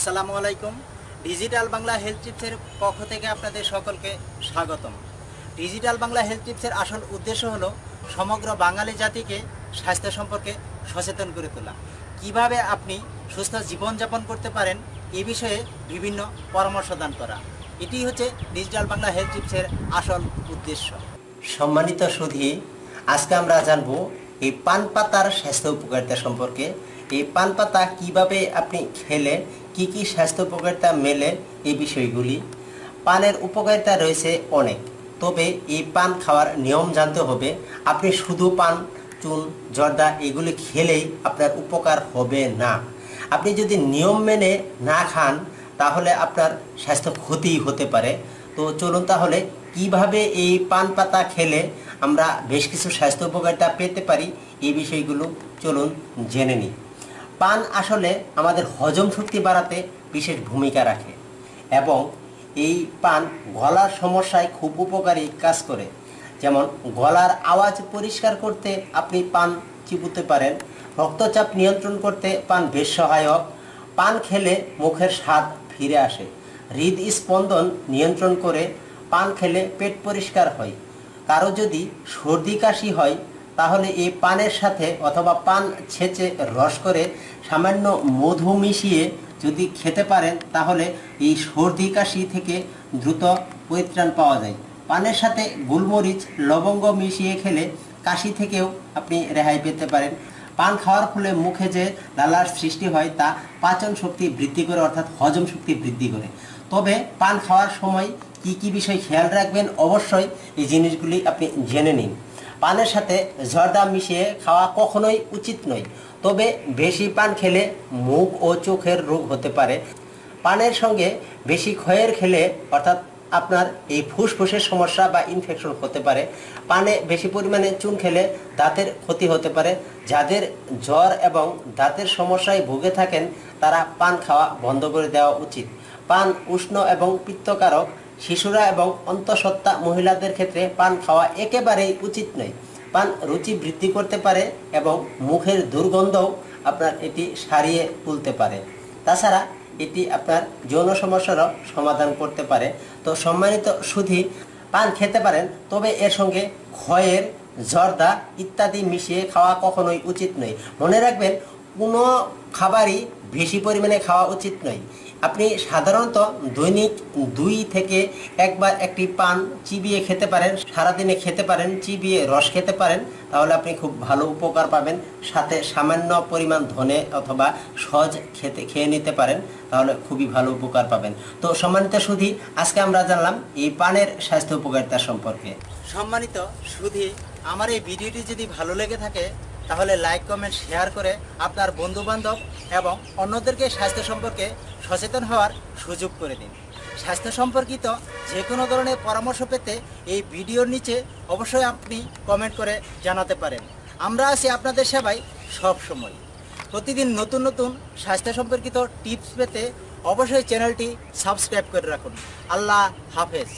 আসসালামু আলাইকুম। Digital Bangla health টিপসের পক্ষ থেকে আপনাদের সকলকে স্বাগতম। ডিজিটাল বাংলা হেলথ টিপসের আসল উদ্দেশ্য হলো সমগ্র বাঙালি জাতিকে স্বাস্থ্য সম্পর্কে সচেতন করে তোলা। কিভাবে আপনি সুস্থ জীবনযাপন করতে পারেন এ বিষয়ে বিভিন্ন পরামর্শ দান করা। এটি হচ্ছে ডিজিটাল বাংলা হেলথ টিপসের আসল উদ্দেশ্য। সম্মানিত সুধী, আজকে আমরা জানব এই পান পাতার স্বাস্থ্য উপকারিতা সম্পর্কে। এই পান পাতা কীভাবে আপনি খেলে কি কি স্বাস্থ্য উপকারিতা মেলে এই বিষয়গুলি। পানের উপকারিতা রয়েছে অনেক, তবে এই পান খাওয়ার নিয়ম জানতে হবে। আপনি শুধু পান, চুন, জর্দা এগুলি খেলেই আপনার উপকার হবে না। আপনি যদি নিয়ম মেনে না খান তাহলে আপনার স্বাস্থ্য ক্ষতি হতে পারে। তো চলুন তাহলে কিভাবে এই পান পাতা খেলে আমরা বেশ কিছু স্বাস্থ্য উপকারিতা পেতে পারি এই বিষয়গুলো চলুন জেনে নিই। পান আসলে আমাদের হজম শক্তি বাড়াতে বিশেষ ভূমিকা রাখে এবং এই পান গলার সমস্যায় খুব উপকারী কাজ করে। যেমন গলার আওয়াজ পরিষ্কার করতে আপনি পান চিবুতে পারেন। রক্তচাপ নিয়ন্ত্রণ করতে পান বেশ সহায়ক। পান খেলে মুখের স্বাদ ফিরে আসে। হৃদস্পন্দন নিয়ন্ত্রণ করে। পান খেলে পেট পরিষ্কার হয়। কারো যদি সর্দি কাশি হয় তাহলে এই পানের সাথে অথবা পান ছেঁচে রস করে সামান্য মধু মিশিয়ে যদি খেতে পারেন তাহলে এই সর্দি কাশি থেকে দ্রুত পরিত্রাণ পাওয়া যায়। পানের সাথে গোলমরিচ, লবঙ্গ মিশিয়ে খেলে কাশি থেকেও আপনি রেহাই পেতে পারেন। পান খাওয়ার ফলে মুখে যে লালার সৃষ্টি হয় তা পাচন শক্তি বৃদ্ধি করে, অর্থাৎ হজম শক্তি বৃদ্ধি করে। তবে পান খাওয়ার সময় কি কি বিষয় খেয়াল রাখবেন অবশ্যই এই জিনিসগুলি আপনি জেনে নিন। পানের সাথে জর্দা মিশিয়ে খাওয়া কখনোই উচিত নয়, তবে বেশি পান খেলে মুখ ও চোখের রোগ হতে পারে। পানের সঙ্গে বেশি খয়ের খেলে অর্থাৎ আপনার এই ফুসফুসের সমস্যা বা ইনফেকশন হতে পারে। পানে বেশি পরিমাণে চুন খেলে দাঁতের ক্ষতি হতে পারে। যাদের জ্বর এবং দাঁতের সমস্যায় ভুগে থাকেন তারা পান খাওয়া বন্ধ করে দেওয়া উচিত। পান উষ্ণ এবং পিত্তকারক। শিশুরা এবং অন্তঃসত্ত্বা মহিলাদের ক্ষেত্রে পান খাওয়া একেবারেই উচিত নয়। পান রুচি বৃদ্ধি করতে পারে এবং মুখের দুর্গন্ধও আপনার এটি সারিয়ে তুলতে পারে। তাছাড়া এটি আপনার যৌন সমস্যারও সমাধান করতে পারে। তো সম্মানিত সুধী, পান খেতে পারেন, তবে এর সঙ্গে খয়ের, জর্দা ইত্যাদি মিশিয়ে খাওয়া কখনোই উচিত নয়। মনে রাখবেন, কোনো খাবারই বেশি পরিমাণে খাওয়া উচিত নয়। আপনি সাধারণত দৈনিক 2 থেকে 1 বার একটি পান চিবিয়ে খেতে পারেন। সারাদিনে খেতে পারেন, চিবিয়ে রস খেতে পারেন, তাহলে আপনি খুব ভালো উপকার পাবেন। সাথে সামান্য পরিমাণ ধনে অথবা সজ খেয়ে নিতে পারেন, তাহলে খুবই ভালো উপকার পাবেন। তো সম্মানিত সুধী, আজকে আমরা জানলাম এই পানের স্বাস্থ্য উপকারিতা সম্পর্কে। সম্মানিত সুধী, আমার এই ভিডিওটি যদি ভালো লেগে থাকে তাহলে লাইক, কমেন্ট, শেয়ার করে আপনার বন্ধুবান্ধব এবং অন্যদেরকে স্বাস্থ্য সম্পর্কে সচেতন হওয়ার সুযোগ করে দিন। স্বাস্থ্য সম্পর্কিত যে কোনো ধরনের পরামর্শ পেতে এই ভিডিওর নিচে অবশ্যই আপনি কমেন্ট করে জানাতে পারেন। আমরা আছি আপনাদের সেবায় সব সময়। প্রতিদিন নতুন নতুন স্বাস্থ্য সম্পর্কিত টিপস পেতে অবশ্যই চ্যানেলটি সাবস্ক্রাইব করে রাখুন। আল্লাহ হাফেজ।